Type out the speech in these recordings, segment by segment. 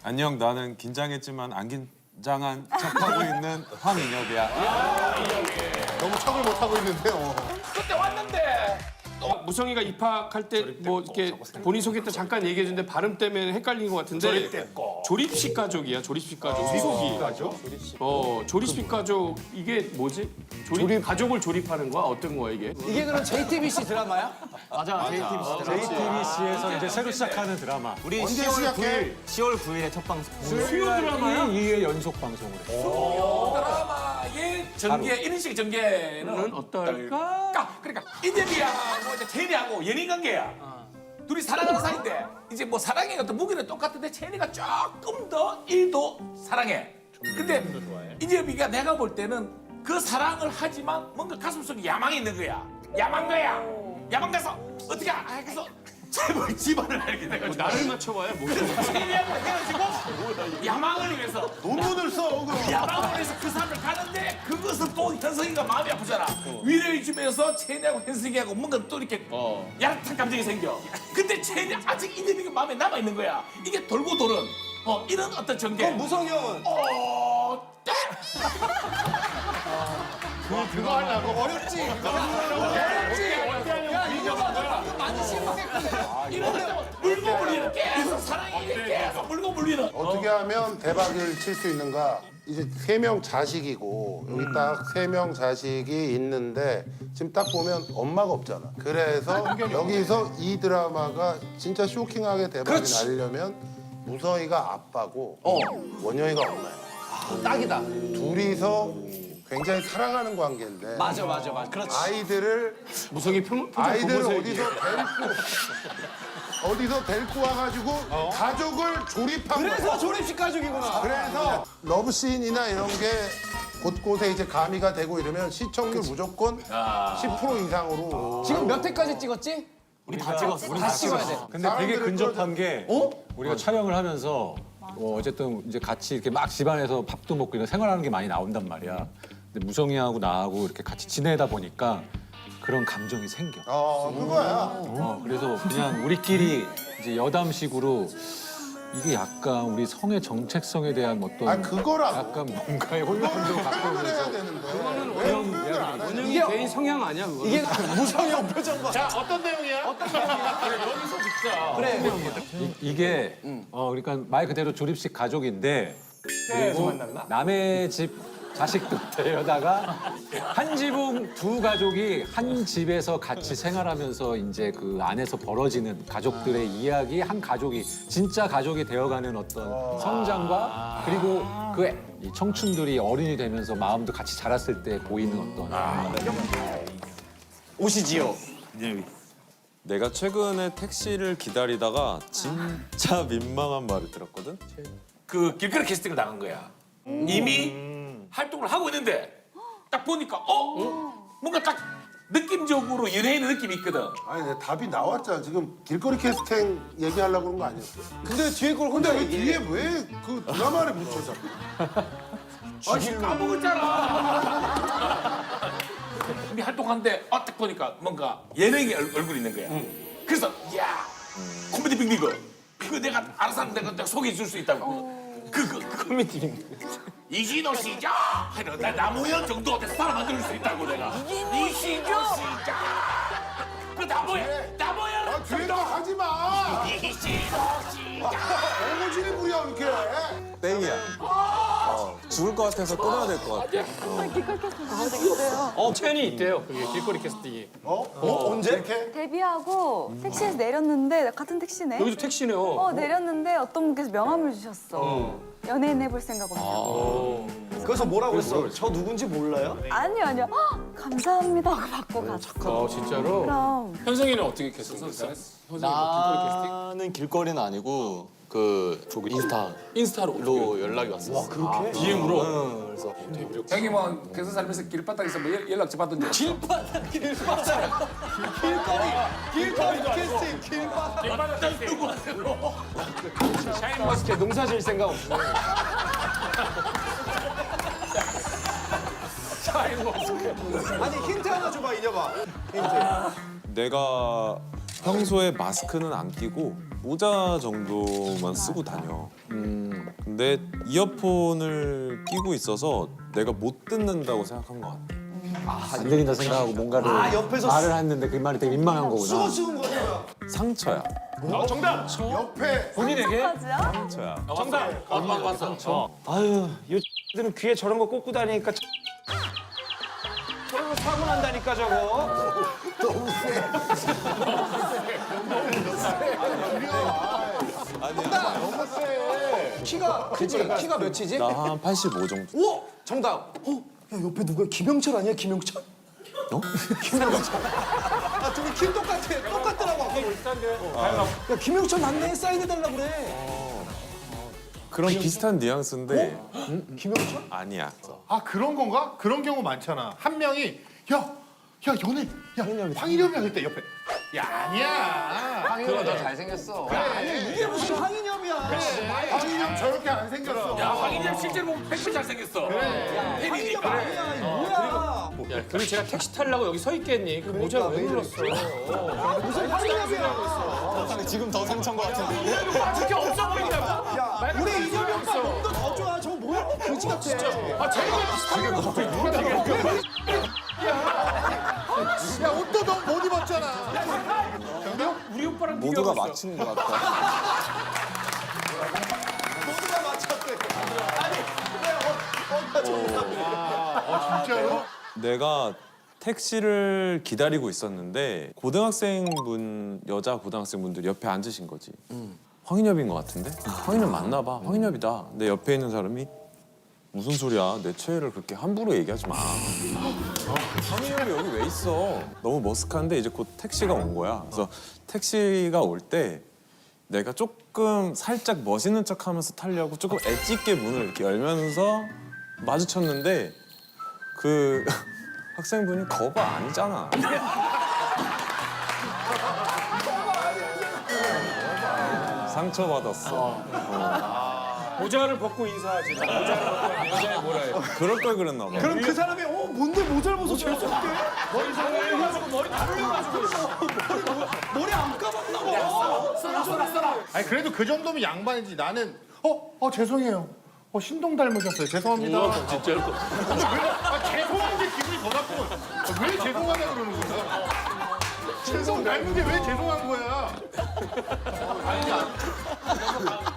안녕, 나는 긴장했지만 안 긴장한 척하고 있는 황인혁이야. 너무 척을 못 하고 있는데요. 그때 왔는데 무성이가 입학할 때 뭐 이렇게 본인 소개 때 잠깐 얘기해 줬는데 발음 때문에 헷갈린 것 같은데 조립식 가족이야. 조립식 가족 소속이. 조립식 가족 이게 뭐지? 가족을 조립하는 거야? 어떤 거야 이게? 이게 그럼 JTBC 드라마야? 맞아, JTBC에서 이제 새로 시작하는 드라마. 우리 언제 10월 시작해? 9일, 10월 9일에 첫 방송. 수요 드라마야? 2회 연속 방송을 해. 드라마의 전개 이런 식의 전개는 어떨까? 그러니까 인재미하고 이제 채인이하고 연인 관계야. 둘이 사랑하는 사이인데 이제 뭐 사랑의 어떤 무기는 똑같은데 채인이가 조금 더 일도 사랑해. 근데 인재미가 내가 볼 때는 그 사랑을 하지만 뭔가 가슴속에 야망이 있는 거야. 야망 거야. 야망 가서 어떻게 그래서 제발 집안을 알게 돼가지고 나를 맞춰봐야 뭐야? 채인이하고 헤어지고 야망을 위해서 논문을 써, 그럼. 야망을 위해서 그 삶을 가는데 그것은 또 현석이가 마음이 아프잖아. 위로해 주면서 채인이하고 현석이하고 뭔가 또 이렇게 야릇한 감정이 생겨. 근데 채인이 아직 인재미가 마음에 남아 있는 거야. 이게 돌고 도는 이런 어떤 전개. 무성이 형은? 그거 하려고. 어렵지? 이런 물고 물리는 계속 사랑이 계속 물고 물리는. 어떻게 하면 대박을 칠 수 있는가? 이제 3명 자식이고 여기 딱 3명 자식이 있는데 지금 딱 보면 엄마가 없잖아. 그래서 여기서 이 드라마가 진짜 쇼킹하게 대박이 나려면 무성이가 아빠고 원영이가 엄마야. 딱이다. 둘이서 굉장히 사랑하는 관계인데 맞아. 그렇지. 아이들을 무성이 표정 아이들을 보면서 어디서 데리고 와가지고 가족을 조립한 거야. 그래서 조립식 가족이구나. 그래서 러브씬이나 이런 게 곳곳에 이제 가미가 되고 이러면 시청률 무조건 10% 이상으로. 지금 몇 회까지 찍었지? 우리 다 찍었어. 우리 다 찍어야 돼. 근데 되게 사람들을 근접한 게 우리가 촬영을 하면서 어쨌든 이제 같이 이렇게 막 집안에서 밥도 먹고 이런 생활하는 게 많이 나온단 말이야. 근데 무성이하고 나하고 이렇게 같이 지내다 보니까 그런 감정이 생겨. 그거야. 그래서 그냥 우리끼리 이제 여담식으로 이게 약간 우리 성의 정체성에 대한 어떤 그거라고. 약간 뭔가의 혼란도 갖고 표현을 해야 오면서 되는데. 그런 이야기를 원영이 개인 성향 아니야 그거? 이게 무성이 형 표정 봐. 자 어떤 내용이야? 그래 여기서 듣자. 그래. 이게 그러니까 말 그대로 조립식 가족인데 그리고 남의 집 자식도 데려다가 한 지붕 두 가족이 한 집에서 같이 생활하면서 이제 그 안에서 벌어지는 가족들의 이야기, 한 가족이 진짜 가족이 되어가는 어떤 성장과 그리고 이 청춘들이 어른이 되면서 마음도 같이 자랐을 때 보이는 어떤 오시지요. 내가 최근에 택시를 기다리다가 진짜 민망한 말을 들었거든? 그 길거리 캐스팅을 나간 거야. 이미 활동을 하고 있는데 딱 보니까 뭔가 딱 느낌적으로 연예인의 느낌이 있거든. 아니 근데 답이 나왔잖아. 지금 길거리 캐스팅 얘기하려고 그런 거 아니었어? 근데 뒤에 걸 근데 혼자 왜 뒤에 왜 그 드라마를 묻혀 자꾸? 아씨 까먹었잖아. 우리 활동하는데 딱 보니까 뭔가 예능의 얼굴이 있는 거야. 그래서 야 코미디 빅리그 그거 내가 알아서 하는 내가 소개해 줄 수 있다고. 그 코미디 빅리그. 이진호 시작! 하여튼 나 나무현 정도 돼서 사람 만들 수 있다고 내가. 이진호 시작! 그 나무현 뒤에도 하지 마. 이진호 시작! 어거지를 부려 이렇게. 땡이야. 죽을 것 같아서 끊어야 될 것 같아. 체인이 있대요. 그게 길거리 캐스팅이. 언제? 이렇게? 데뷔하고 택시에서 내렸는데 같은 택시네. 여기도 택시네요. 내렸는데 어떤 분께서 명함을 주셨어. 연예인 해볼 생각 없냐고. 그래서 뭐라고 했어? 저 누군지 몰라요? 아니요. 감사합니다 하고 받고 갔어. 진짜로? 그럼 현성이는 어떻게 캐스팅 했어? 나는 길거리는 아니고 그 인스타로 연락이 왔어. 그렇게? DM으로? 그래서 형이 뭐 계속 살면서 길바닥에서 뭐 연락 받던데. 길거리 캐스팅 길바닥. 누구한테로? 샤인머스켓 농사 지을 생각 없어. 아니 힌트 하나 줘봐 이녀봐. 내가 평소에 마스크는 안 끼고 모자 정도만 쓰고 다녀. 근데 이어폰을 끼고 있어서 내가 못 듣는다고 생각한 것 같아. 안 들린다 생각하고 뭔가를 옆에서 말을 했는데 그 말이 되게 민망한 거구나. 쓰는 거잖아. 상처야. 정답. 옆에 본인에게? 상처야. 정답. 왔어. 아유, 요들은 귀에 저런 거 꽂고 다니니까 저런 거 사고 난다니까 저거. 너무 세. 키가 그치? 키가 몇이지? 나 한 85 정도. 오! 정답. 야 옆에 누구야? 김영철 아니야? 김영철? 어? 김영철. 아 둘이 키 똑같아. 똑같더라고 아까. 야 김영철 맞네. 사인해달라 그래. 그런 비슷한 뉘앙스인데 김영철? 아니야. 아 그런 건가? 그런 경우 많잖아. 한 명이 야 연애 야 황인엽이야 그때 옆에 야 아니야. 황인엽 너 잘생겼어. 이게 무슨 황인엽이야. 황인엽 저렇게 안 생겼어. 야 황인엽 실제로 보면 100% 잘생겼어. 황인엽 팬이니까. 아니야. 이거 뭐야? 야, 그리고 제가 택시 타려고 여기 서 있겠니? 그 모자 왜 눌렀어? 무슨 황인엽이야. 지금 더 상처인 것 같은데. 어떻게 없어 보인다고? 야 우리 이념이 오빠 몸도 더 좋아. 저거 뭐야? 그지 같아. 아 쟤는 비슷하게 갑자기 누가 야 옷도 너 못 입었잖아. 우리 오빠랑 모두가 비교하고 있어. 맞춘 것 같아. 모두가 맞췄대. 진짜로? 내가 택시를 기다리고 있었는데 여자 고등학생분들이 옆에 앉으신 거지. 황인엽인 것 같은데? 황인엽 맞나 봐. 황인엽이다. 근데 옆에 있는 사람이 무슨 소리야? 내 최애를 그렇게 함부로 얘기하지 마. 황인엽이 여기 왜 있어? 너무 머쓱한데 이제 곧 택시가 온 거야. 그래서 택시가 올 때 내가 조금 살짝 멋있는 척하면서 타려고 조금 엣지 있게 문을 이렇게 열면서 마주쳤는데 그 학생분이 거봐 아니잖아. 상처받았어. 모자를 벗고 인사하지. 모자를 벗고 여자애 뭐라 해. 그럴 걸 그랬나 봐. 그럼 그 사람이 뭔데 모자를 벗어 재수없게? 머리 상해가지고 머리 다 흘려가지고. 머리 안 감았나 봐. 아니 그래도 그 정도면 양반이지. 나는 죄송해요. 신동 닮으셨어요. 죄송합니다. 진짜로. 근데 죄송한 게 기분이 더 나쁘고 왜 죄송하다 그러는 거야? 신동 닮은 게 왜 죄송한 거야?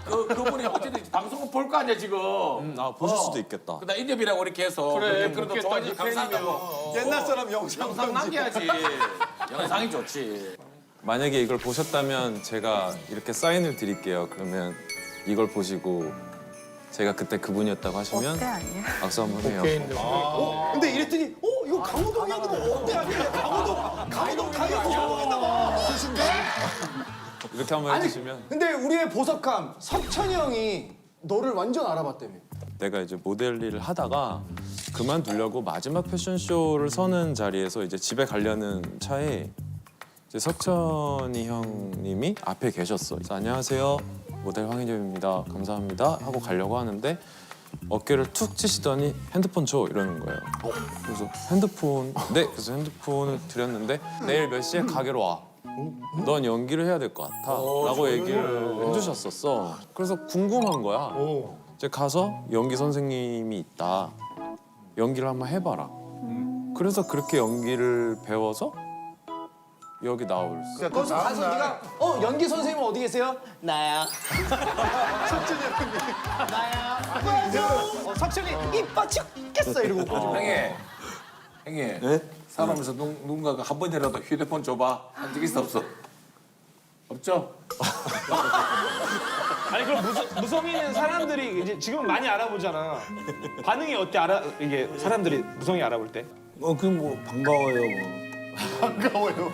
그분이 어쨌든 방송을 볼 거 아니야 지금. 보실 수도 있겠다. 나 인엽이라고 이렇게 해서 그래, 그래도 묻겠다, 좋아해서 감사하다고. 옛날 사람 영상 영상 남겨야지. 영상이 좋지. 만약에 이걸 보셨다면 제가 이렇게 사인을 드릴게요. 그러면 이걸 보시고 제가 그때 그분이었다고 하시면 어때 아니야? 박수 한번 해요. 근데 이랬더니 이거 강호동이야 그럼 어때 아니야? 강호동 가요 성공했나 봐. 이렇게 한번 해주시면 근데 우리의 보석함 석천이 형이 너를 완전 알아봤다며. 내가 이제 모델 일을 하다가 그만두려고 마지막 패션쇼를 서는 자리에서 이제 집에 가려는 차에 이제 석천이 형님이 앞에 계셨어. 그래서 안녕하세요. 모델 황인엽입니다. 감사합니다. 하고 가려고 하는데 어깨를 툭 치시더니 핸드폰 줘 이러는 거예요. 그래서 핸드폰 네. 그래서 핸드폰을 드렸는데 내일 몇 시에 가게로 와. 넌 연기를 해야 될 것 같아. 라고 얘기를 해주셨었어. 그래서 궁금한 거야. 이제 가서 연기 선생님이 있다. 연기를 한번 해봐라. 그래서 그렇게 연기를 배워서 여기 나올 수. 거기서 가서 네가 연기 선생님은 어디 계세요? 나야. 석천이 형님. 나야. 맞아. 석천이 이뻐 죽겠어 이러고. 형님. 살아오면서 누군가가 한 번이라도 휴대폰 줘봐. 한 적 있어 없어? 없죠? 아니 그럼 무성이는 사람들이 이제 지금 많이 알아보잖아. 반응이 어때? 이게 사람들이 무성이 알아볼 때? 그럼 뭐 반가워요 뭐. 반가워요.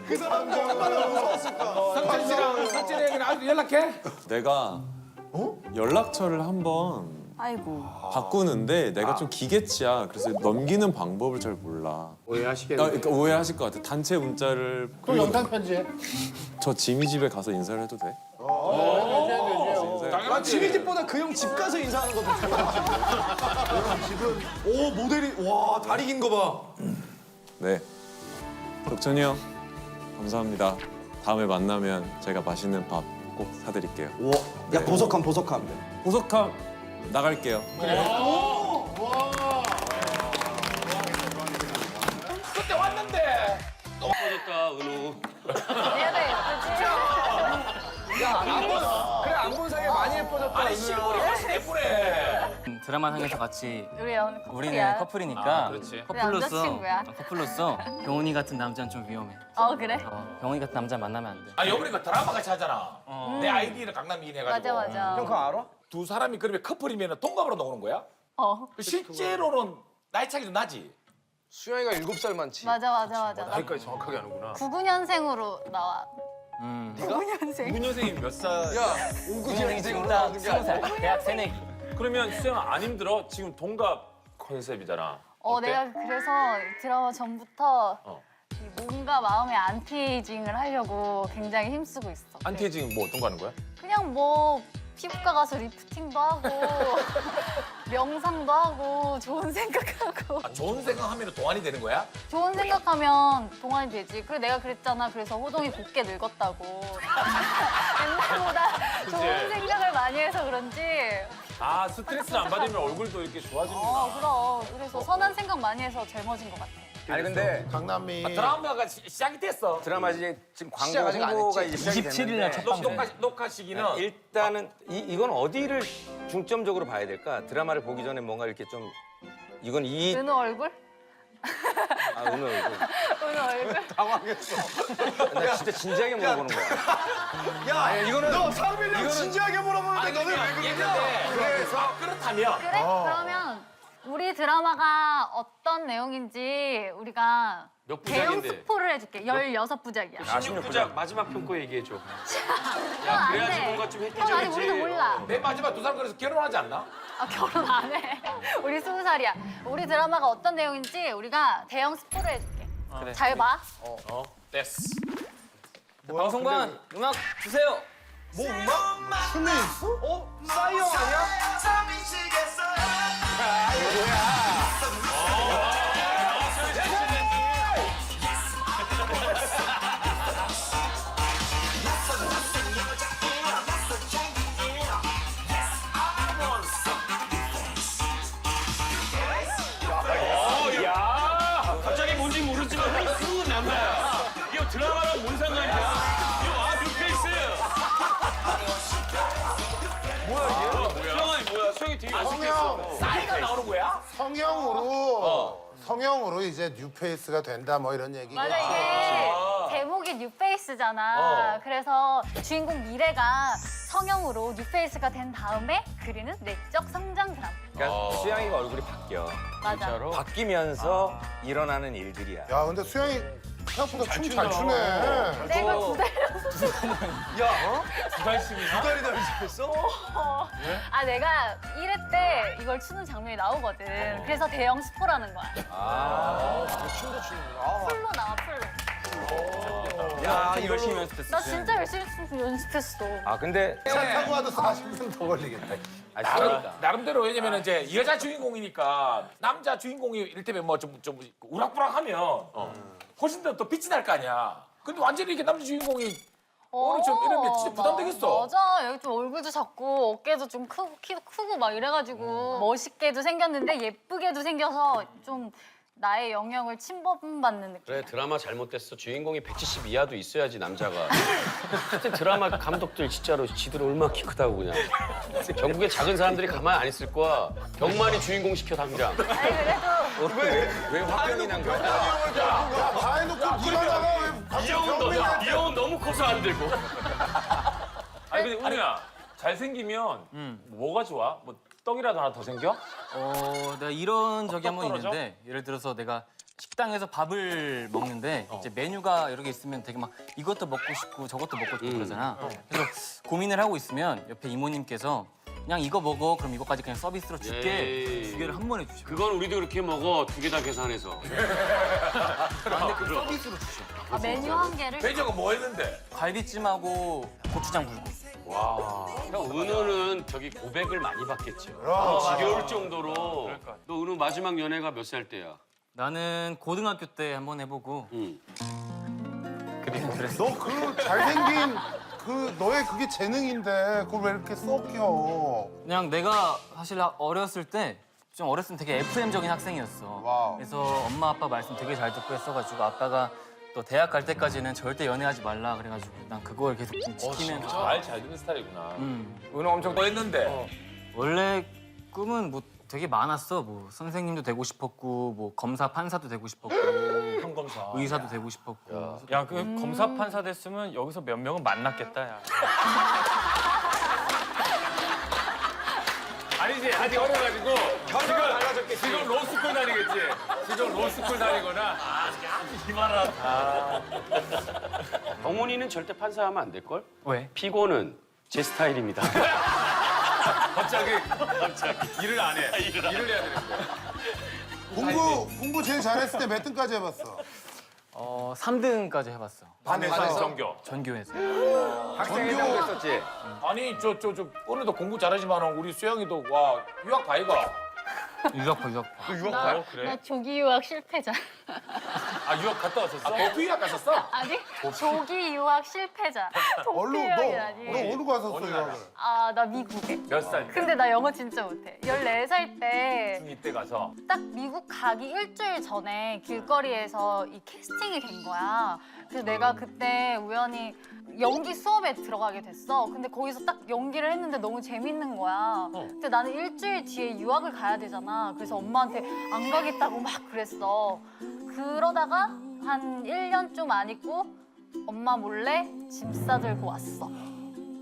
그 사람 얼마나 무서웠을까. 석진 씨랑 석진이랑 아직도 연락해? 내가 연락처를 한번 아이고. 바꾸는데 내가 좀 기계치야. 그래서 넘기는 방법을 잘 몰라. 오해하시겠네. 그러니까 오해하실 것 같아. 단체 문자를 그럼 영상 편지해. 저 지미 집에 가서 인사를 해도 돼? 나 지미 집보다 그 형 집 가서 인사하는 것도 좋아. 집은 모델이 와 다리 긴 거 봐. 네. 덕천이 형 감사합니다. 다음에 만나면 제가 맛있는 밥 꼭 사드릴게요. 야 보석함 보석함. 보석함 나갈게요. 그때 왔는데 다 은우. 얘도 예쁘지? 그래 안 본 사이에 많이 예뻐졌다. 아니 실물이 훨씬 예쁘네. 드라마 상에서 같이 우리 오늘 커플이야. 우리는 커플이니까 남자친구야. 커플로서 병훈이 같은 남자는 좀 위험해. 그래? 병훈이 같은 남자 만나면 안 돼. 아니 여보니까 드라마 같이 하잖아. 내 아이디를 강남이인 해가지고. 맞아. 그거 알아? 두 사람이 그러면 커플이면 동갑으로 나오는 거야? 실제로는 나이 차이도 나지? 수영이가 7살 많지. 맞아. 나이까지 정확하게 아는구나. 99년생으로 나와. 99년생. 9년생이 몇 살? 야, 딱 20살, 대학 새내기. 그러면 수영 안 힘들어? 지금 동갑 컨셉이잖아. 내가 그래서 드라마 전부터 이 몸과 마음의 안티에이징을 하려고 굉장히 힘쓰고 있어. 안티에이징 뭐 어떤 거 하는 거야? 그냥 뭐 피부과 가서 리프팅도 하고 명상도 하고 좋은 생각하고 좋은 생각하면 동안이 되는 거야? 좋은 생각하면 동안이 되지. 그래 내가 그랬잖아. 그래서 호동이 곱게 늙었다고. 옛날보다 좋은 생각을 많이 해서 그런지. 아 스트레스를 안 받으면 얼굴도 이렇게 좋아지는구나. 그럼. 그래서 선한 생각 많이 해서 젊어진 것 같아. 아니 근데 강남이 드라마가 시작이 됐어. 드라마 이제 지금 광고 시작 아직 안 홍보가 했지. 이제 시작이 27일 날 됐는데 첫 방송. 녹화 시기는 일단은 이건 어디를 중점적으로 봐야 될까? 드라마를 보기 전에 뭔가 이렇게 좀 이건 은우 얼굴? 은우 얼굴. 은우 얼굴? 나 진짜 진지하게 물어보는 거야. 야, 이거는 너 상민이 형 진지하게 물어보는데 너는 왜 그러냐? 그래서 그렇다면 그래? 그러면 우리 드라마가 어떤 내용인지 우리가 대형 스포를 해줄게. 16부작이야. 16부작 마지막 편거 얘기해줘. 야, 그래야지 뭔가 좀 혜택적이지. 아직 우리도 몰라. 내 마지막 두 사람 그래서 결혼하지 않나? 결혼 안 해. 우리 20살이야. 우리 드라마가 어떤 내용인지 우리가 대형 스포를 해줄게. 그래. 잘 봐. 됐어. 방송관 음악 주세요. 춤이 있어? 싸이 형 아니야? 갑자기 뭔지 모르지만 그 남자야. 이거 드라마랑 뭔 상관이야? 이거 뉴페이스. 뭐야 이게? 드라마이 뭐야? 수영이 되게 어색했어. 싸이가 나오는 거야? 성형으로 이제 뉴페이스가 된다 뭐 이런 얘기가. 맞아, 이게 제목이 뉴페이스잖아. 그래서 주인공 미래가 성형으로 뉴페이스가 된 다음에 그리는 내적 성장 드라마. 그러니까 수영이가 얼굴이 바뀌어. 맞아. 바뀌면서 일어나는 일들이야. 야 근데 수영이 생각보다 춤 잘 추네. 내가 구달 두달이 다 연습했어? 내가 1회 때 이걸 추는 장면이 나오거든. 그래서 대형 스포라는 거야. 춤도 추는구나. 풀로 나와, 풀로. 야, 열심히 연습했어. 나 진짜 열심히 연습했어. 근데 차 타고 와도 40분 더 걸리겠다. 나름대로 왜냐면 이제 여자 주인공이니까 남자 주인공이 이를테면 뭐 좀 우락부락하면 훨씬 더 빛이 날 거 아니야. 근데 완전히 이렇게 남자 주인공이 오늘 좀 이러면 진짜 부담되겠어. 맞아. 여기 좀 얼굴도 작고 어깨도 좀 크고 키도 크고 막 이래가지고 멋있게도 생겼는데 예쁘게도 생겨서 좀 나의 영역을 침범받는 느낌. 그래 드라마 잘못됐어. 주인공이 170 이하도 있어야지 남자가. 그때 드라마 감독들 진짜로 지들 얼마나 키 크다고 그냥. 전국의 작은 사람들이 가만히 안 있을 거야. 병만이 주인공 시켜 당장. 아니 그래도 왜 화병이 난 거야? 야, 다 해놓고 네가 나가 왜 이 형은 너무 커서 안 되고. 아니 근데 은우야 잘생기면 뭐가 좋아? 뭐 떡이라도 하나 더 생겨? 내가 이런 적이 한 번 떨어져? 있는데 예를 들어서 내가 식당에서 밥을 먹는데 이제 메뉴가 여러 개 있으면 되게 막 이것도 먹고 싶고 저것도 먹고 싶고 그러잖아. 그래서 고민을 하고 있으면 옆에 이모님께서 그냥 이거 먹어. 그럼 이거까지 그냥 서비스로 줄게. 에이. 2개를 한 번에 주셔. 그건 우리도 그렇게 먹어. 2개 다 계산해서. 근데 그 서비스로 주셔. 메뉴 한 개를 배저가 뭐 했는데? 갈비찜하고 고추장 불고. 와. 그러니까 은우는 저기 고백을 많이 받겠죠. 지겨울 정도로. 너 은우 마지막 연애가 몇 살 때야? 나는 고등학교 때 한번 해보고 응. 그랬어. 너 그 잘생긴 그 너의 그게 재능인데 그걸 왜 이렇게 썩혀? 그냥 내가 사실 어렸을 때 좀 어렸을 때 되게 FM적인 학생이었어. 와우. 그래서 엄마 아빠 말씀 되게 잘 듣고 했어가지고 아빠가 또 대학 갈 때까지는 절대 연애하지 말라 그래가지고 난 그걸 계속 좀 지키면. 말 잘 듣는 스타일이구나. 운동 엄청 했는데. 원래 꿈은 뭐 되게 많았어. 뭐 선생님도 되고 싶었고, 뭐 검사 판사도 되고 싶었고, 형검사. 의사도 되고 싶었고. 야, 그 검사 판사 됐으면 여기서 몇 명은 만났겠다, 야. 아니지, 아직 어려가지고. 지금 로스쿨 다니겠지? 지금 로스쿨 다니거나. 경훈이는 절대 판사하면 안 될걸? 왜? 피고는 제 스타일입니다. 갑자기 일을 안 해. 일을 해야 되는데. 공부 제일 잘했을 때 몇 등까지 해봤어? 3등까지 해봤어. 반에서 전교. 전교에서. 전교 했었지. 아니 저 오늘도 공부 잘하지만 우리 수영이도 와 유학 가이가. 유학파. 나 조기 유학 실패자. 아 유학 갔다 왔었어? 아 도쿄 유학 갔었어? 아니 조기 유학 실패자. 도쿄 유학이라니. 너 어디로 갔었어 유학을? 아, 나 미국에. 몇 살? 근데 나 영어 진짜 못해. 14살 때 중2 때 가서. 딱 미국 가기 일주일 전에 길거리에서 이 캐스팅이 된 거야. 그래서 내가 그때 우연히 연기 수업에 들어가게 됐어. 근데 거기서 딱 연기를 했는데 너무 재밌는 거야. 근데 나는 일주일 뒤에 유학을 가야 되잖아. 그래서 엄마한테 안 가겠다고 막 그랬어. 그러다가 한 1년 좀 안 있고 엄마 몰래 짐 싸들고 왔어.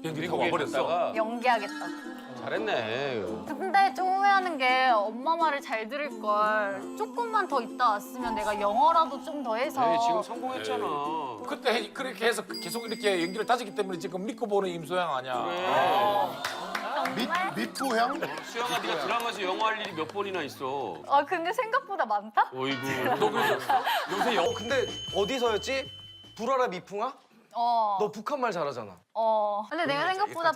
비행기 타고 와버렸어. 연기하겠다고. 잘했네. 근데 좀 후회하는 게 엄마 말을 잘 들을 걸. 조금만 더 있다 왔으면 내가 영어라도 좀 더 해서. 네, 지금 성공했잖아. 그때 그렇게 해서 계속 이렇게 연기를 따지기 때문에 지금 믿고 보는 임소양 아니야. 정말? 밑부향? 수영아, 네가 드라마에서 영어 할 일이 몇 번이나 있어. 아 근데 생각보다 많다? 어이구. 요새 근데 어디서였지? 불어라 미풍아? 어. 너 북한말 잘하잖아. 근데 내가 생각보다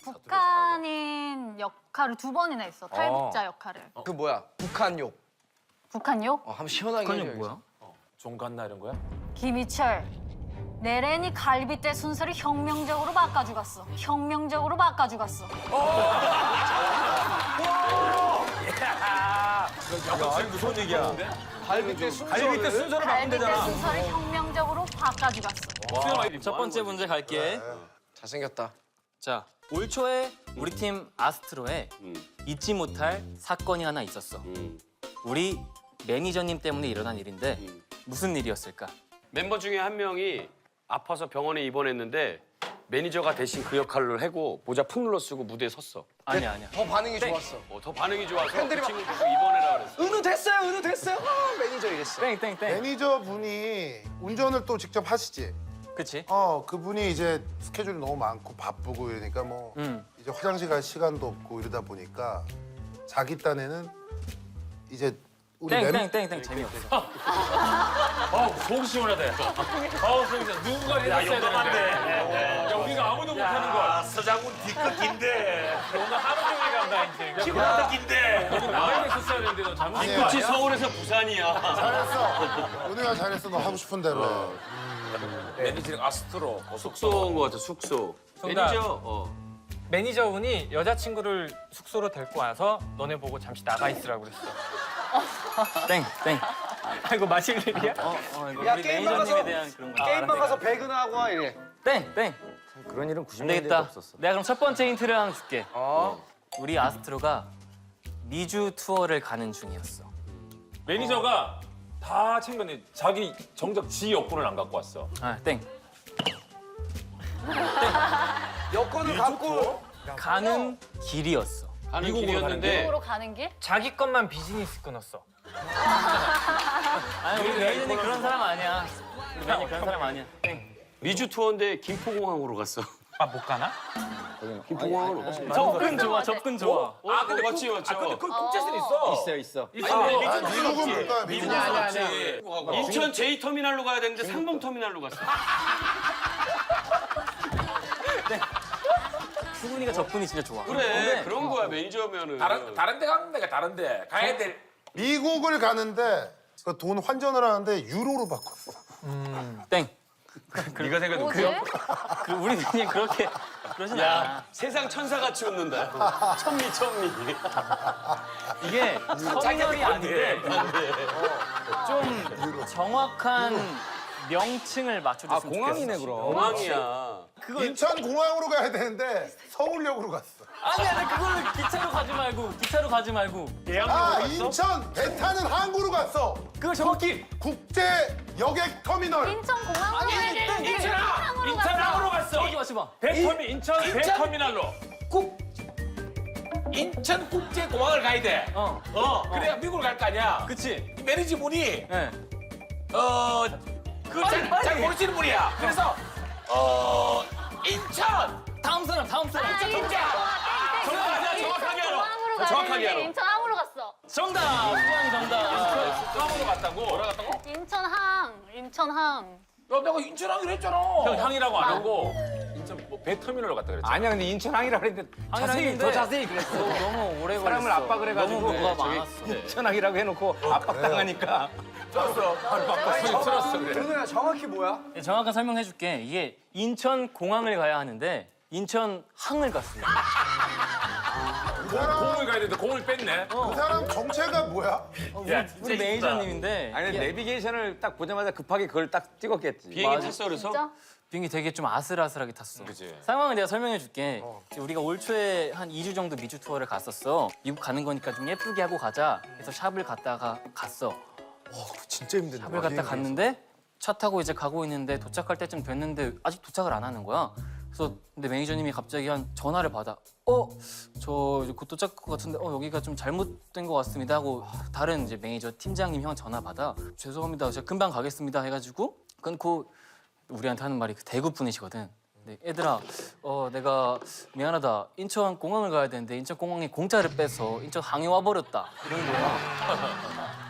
북한인 역할을 2번이나 했어. 탈북자 역할을. 그 뭐야? 북한욕. 북한욕? 한번 시원하게 그건 해줘야지. 뭐야? 종갓나 이런 거야? 김희철. 내렌이 갈비뼈 순서를 혁명적으로 바꿔주갔어. 혁명적으로 바꿔주갔어. 무슨 얘기야? 갈비뼈 순서를. 갈비뼈 순서를 혁명적으로 바꿔주갔어. 첫 번째 문제 갈게. 잘생겼다. 자, 올 초에 우리 팀 아스트로에 잊지 못할 사건이 하나 있었어. 우리 매니저님 때문에 일어난 일인데 무슨 일이었을까? 멤버 중에 한 명이 아파서 병원에 입원했는데 매니저가 대신 그 역할을 하고 모자 푹 눌러 쓰고 무대에 섰어. 아니야. 더 반응이 좋았어. 더 반응이 좋아서 팬들이 그 친구 보고 입원해라 그랬어. 은우 됐어요, 은우 됐어요. 매니저 이랬어. 땡. 매니저 분이 운전을 또 직접 하시지? 그치? 그분이 이제 스케줄이 너무 많고 바쁘고 이러니까 뭐 이제 화장실 갈 시간도 없고 이러다 보니까 자기 딴에는 이제 우리 땡. 재미없어. 속 시원하다. 진짜 누군가 해줬어야 되는데. 야, 우리가 아무도 못하는 걸. 서장훈 뒤끝 긴데. 오늘 하루 종일 간다 이제. 기분도 긴데. 여기 나와 있었어야 되는데 너 잘못. 아니야. 그치 서울에서 부산이야. 잘했어. 은혜가 잘했어. 너 하고 싶은 대로. 매니저랑 아스트로. 숙소 온 거 같아 숙소. 정답. 매니저. 매니저분이 여자친구를 숙소로 데리고 와서 너네 보고 잠시 나가 있으라고 그랬어. 땡. 아이고 마실 일이야? 이거 야, 우리 게임방 매니저님에 가서- 대한 그런 거. 게임방 가서 배그나 하고 와 이래. 땡. 그런 일은 안 90년대에도 되겠다. 없었어. 내가 그럼 첫 번째 힌트를 하나 줄게. 우리 아스트로가 미주 투어를 가는 중이었어. 매니저가 다 챙겼네. 자기 정작 지 여권을 안 갖고 왔어. 땡. 여권을 갖고 가는 길이었어. 가는 미국으로 길이었는데 미국으로 가는 길? 자기 것만 비즈니스 끊었어. 아니 우리 매니저님 그런 사람 아니야. 우리 매니저 그런 사람 아니야. 땡. 미주 투어인데 김포공항으로 갔어. 아 못 가나? 김포공항으로 갔어. 접근 좋아. 근데 맞지. 근데 그 국제선 있어. 있어. 미국은 뭘까? 미국은 아니야. 인천 J터미널로 가야 되는데 상봉터미널로 갔어. 수근이가 접근이 진짜 좋아. 그래 그런 거야 매니저면은. 다른 데 가는 데가 다른 데. 가야 될. 미국을 가는데 그 돈 환전을 하는데 유로로 바꿨어. 땡. 네가 생각해도 뭐지? 우리 그냥 그렇게 그러진 않아. 야, 세상 천사같이 웃는다. 천미. 이게 터미널이 아닌데 좀 정확한 명칭을 맞춰줬으면 공항이네, 좋겠어. 그럼. 공항이야. 인천 공항으로 가야 되는데 서울역으로 갔어. 아니 그거는 기차로 가지 말고 아 인천 배 타는 항구로 갔어. 그걸 정확히 국제 여객 터미널. 인천공항으로 인천항으로 갔어. 저기 맞춰봐. 인천 배터미널로 인천 국제공항을 가야 돼. 그래야 미국을 갈 거 아니야. 그치? 매니저분이 네. 잘 모르시는 분이야. 그래서 인천 다음 사람. 정확하게 알아. 공항으로 가야 정확하게 되는데 알아. 인천항으로 갔어. 정답. 수환이 정답. 공항으로 갔다고. 뭐라 갔다고? 인천항. 내가 인천항이라 했잖아. 형 향이라고 안 하고 인천 배 터미널로 갔다 그랬잖아. 아니야, 근데 인천항이라 그랬는데 더 자세히 그랬어. 너무 오래 걸렸어. 사람을 압박을 너무 뭐가 저기 많았어. 인천항이라고 해놓고 압박당하니까. 손이 틀었어 그래. 누나 정확히 뭐야? 네, 정확한 설명해줄게. 이게 인천 공항을 가야 하는데 인천 항을 갔어요. 공을 가야 되는데 공을 뺐네. 그 사람 정체가 뭐야? 우리 매니저님인데 아니, 내비게이션을 딱 보자마자 급하게 그걸 딱 찍었겠지. 비행기 탔어 그래서? 진짜? 비행기 되게 좀 아슬아슬하게 탔어. 그치. 상황을 내가 설명해 줄게. 우리가 올 초에 한 2주 정도 미주 투어를 갔었어. 미국 가는 거니까 좀 예쁘게 하고 가자. 그래서 샵을 갔다가 갔어. 진짜 힘든데. 샵을 갔다 갔는데 차 타고 이제 가고 있는데 도착할 때쯤 됐는데 아직 도착을 안 하는 거야. 그래서 근데 매니저님이 갑자기 한 전화를 받아. 저 이제 곧 도착할 것 같은데 여기가 좀 잘못된 것 같습니다 하고 다른 이제 매니저 팀장님 형 전화 받아. 죄송합니다. 제가 금방 가겠습니다 해가지고 끊고 우리한테 하는 말이 그 대구 분이시거든. 근데 얘들아, 내가 미안하다. 인천 공항을 가야 되는데 인천 공항에 공짜를 빼서 인천 항에 와버렸다. 이런 거야.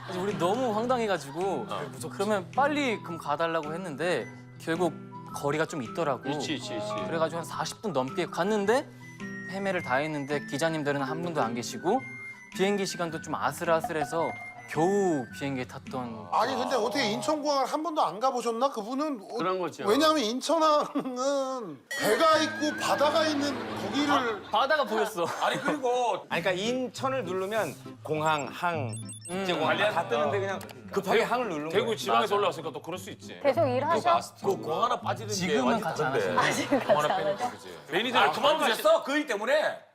그래서 우리 너무 황당해가지고 그러면 빨리 그럼 가달라고 했는데 결국 거리가 좀 있더라고. 있지. 그래가지고 한 40분 넘게 갔는데 헤매를 다 했는데 기자님들은 한 분도 안 계시고 비행기 시간도 좀 아슬아슬해서 겨우 비행기에 탔던. 아니 근데 어떻게 인천공항을 한 번도 안 가보셨나? 그분은 그런 거죠. 왜냐하면 인천항은 배가 있고 바다가 있는 거기를 바다가 보였어. 아니 그리고 아니, 그러니까 인천을 누르면 공항, 항, 이제 공항 다 뜨는데 그냥 급하게 항을 누른 거야. 대구 지방에서 올라왔으니까 또 그럴 수 있지. 계속 일하셔? 공 하나 빠지는 게 지금은 완전 같이 안 다른데. 하시는데. 공 하나 빼니까 그지. 매니저를 그만두셨어? 그 일 때문에?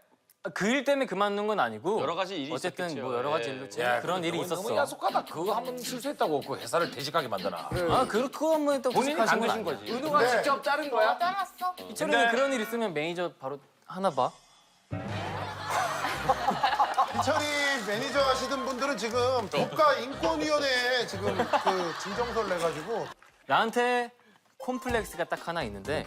그 일 때문에 그만둔 건 아니고 여러 가지 일이 어쨌든 있었겠죠. 뭐 여러 가지 예. 일로 그런 일이 너무 있었어. 야속하다. 그거 한번 실수했다고 그 회사를 퇴직하게 만드나. 그거 한번 또 본인이 부탁하신 만드신 건 거지. 은우가 네. 직접 자른 거야? 잘랐어? 이철이는 그런 일 있으면 매니저 바로 하나 봐. 이철이 매니저 하시던 분들은 지금 국가인권위원회에 지금 그 진정서를 내가지고 나한테 콤플렉스가 딱 하나 있는데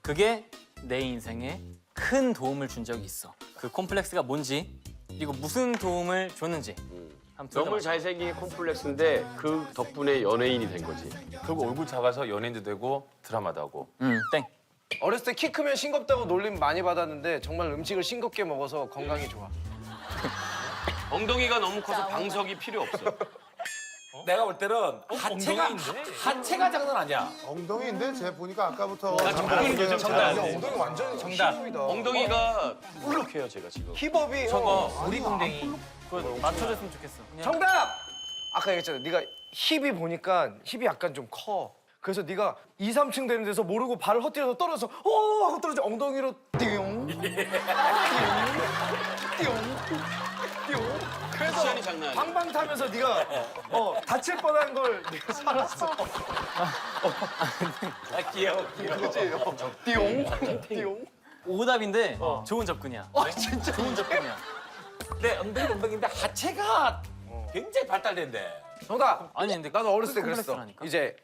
그게 내 인생에 큰 도움을 준 적이 있어. 그 콤플렉스가 뭔지 그리고 무슨 도움을 줬는지 한번 너무 들어봐. 잘생긴 콤플렉스인데 그 덕분에 연예인이 된 거지. 결국 얼굴 작아서 연예인도 되고 드라마도 하고. 땡. 어렸을 때 키 크면 싱겁다고 놀림 많이 받았는데 정말 음식을 싱겁게 먹어서 건강이 좋아. 엉덩이가 너무 커서 방석이 필요 없어. 내가 볼 때는 하체가 장난 아니야. 엉덩이인데 쟤 보니까 아까부터 엉덩이 거죠, 야, 엉덩이 완전 힙업이다. 엉덩이가 볼록해요, 제가 지금. 힙업이 우리 궁뎅이. 그거 맞춰줬으면 좋겠어. 그냥 정답! 아까 얘기했잖아. 네가 힙이 보니까 힙이 약간 좀 커. 그래서 네가 2, 3층 되는 데서 모르고 발을 헛디뎌서 떨어져서 오 하고 떨어져 엉덩이로 띠용 띠용 띠용 그래서 액션이 장난 아니야. 방방 타면서 네가 다칠 뻔한 걸 네가 살았어. 귀여워. 그치? 띠용 띠용. 오답인데 좋은 접근이야. 진짜 좋은 접근이야. 내 엉덩이인데 하체가 굉장히 발달된대. 정답. 아니 근데 나도 어렸을 때 그랬어. 콤플렉스라니까. 이제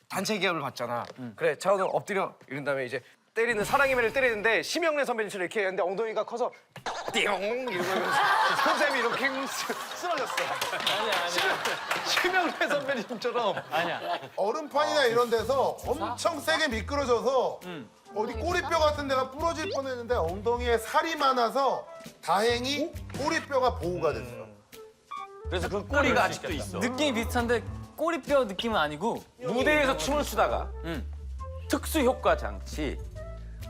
단체 기합을 받잖아. 그래, 차오는 엎드려 이런 다음에 이제 때리는 사랑의 매를 때리는데 심영래 선배님처럼 이렇게 했는데 엉덩이가 커서 띠용 이러면서 선생님이 이렇게 쓰러졌어. 아니야. 심영래 선배님처럼. 아니야. 얼음판이나 이런 데서 엄청 세게 미끄러져서 어디 꼬리뼈 같은 데가 부러질 뻔했는데 엉덩이에 살이 많아서 다행히 꼬리뼈가 보호가 됐어요. 그래서 그 꼬리가 아직도 있어. 느낌이 비슷한데 꼬리뼈 느낌은 아니고 무대에서 춤을 추다가 특수 효과 장치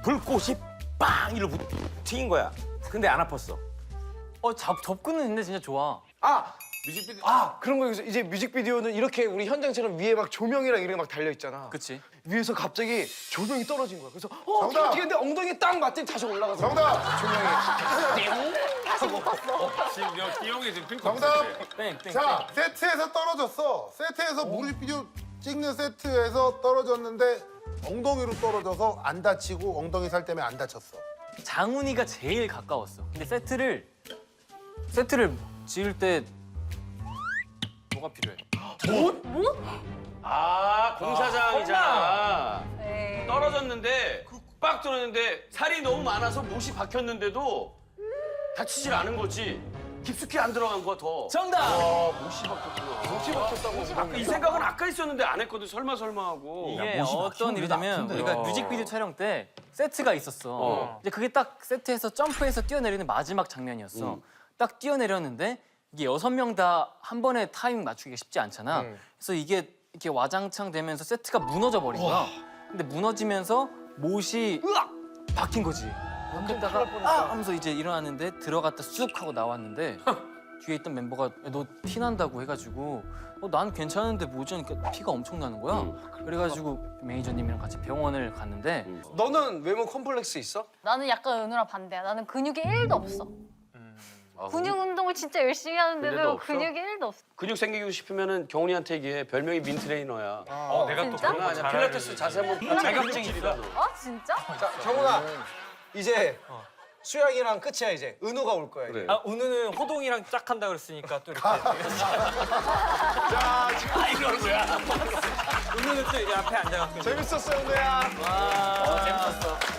불꽃이 빵 이러고 튀긴 거야. 근데 안 아팠어. 접근은 있는데 진짜 좋아. 그런 거 이제 뮤직비디오는 이렇게 우리 현장처럼 위에 막 조명이랑 이런 게 막 달려 있잖아. 그치? 위에서 갑자기 조명이 떨어진 거야. 그래서 정답! 튀는데 엉덩이에 딱 맞더니 다시 올라가서 정답! 띠용이 지금 정답! 땡. 자, 세트에서 떨어졌어. 세트에서 뮤직비디오 찍는 세트에서 떨어졌는데 엉덩이로 떨어져서 안 다치고 엉덩이 살 때문에 안 다쳤어. 장훈이가 제일 가까웠어. 근데 세트를 지을 때 뭐가 필요해? 공사장이잖아. 네. 떨어졌는데 빡 떨어졌는데 살이 너무 많아서 못이 박혔는데도 다치질 않은 거지. 깊숙이 안 들어간 거야 더. 정답! 못이 박혔다고. 아까 이 생각은 아까 있었는데 안 했거든. 설마 하고. 이게 어떤 일이냐면 우리가 뮤직비디오 촬영 때 세트가 있었어. 이제 그게 딱 세트에서 점프해서 뛰어내리는 마지막 장면이었어. 딱 뛰어내렸는데 이게 6명 다 한 번에 타이밍 맞추기가 쉽지 않잖아. 그래서 이게 이렇게 와장창 되면서 세트가 무너져 버린 거야. 근데 무너지면서 못이 박힌 거지. 그러다가 하면서 이제 일어났는데 들어갔다 쑥 하고 나왔는데 뒤에 있던 멤버가 너 피 난다고 해가지고 난 괜찮은데 뭐지? 하니까 피가 엄청 나는 거야. 그래가지고 매니저님이랑 같이 병원을 갔는데 너는 외모 컴플렉스 있어? 나는 약간 은우랑 반대야. 나는 근육이 1도 없어. 근육 운동을 진짜 열심히 근데도 하는데도 없어? 근육이 1도 없어. 근육 생기고 싶으면은 경훈이한테 얘기해. 별명이 민트레이너야. 내가 또 진짜? 장난 아니야. 필라테스 자세 한번 자격증이다. 진짜? 자, 정훈아. 이제 수영이랑 끝이야 이제. 은우가 올 거야. 그래. 이제. 오늘은 호동이랑 짝 한다 그랬으니까 또 이렇게. 자, 지금 이러는 거야. 오늘은 또 이제 앞에 앉아갖고. 재밌었어, 은우야. 재밌었어.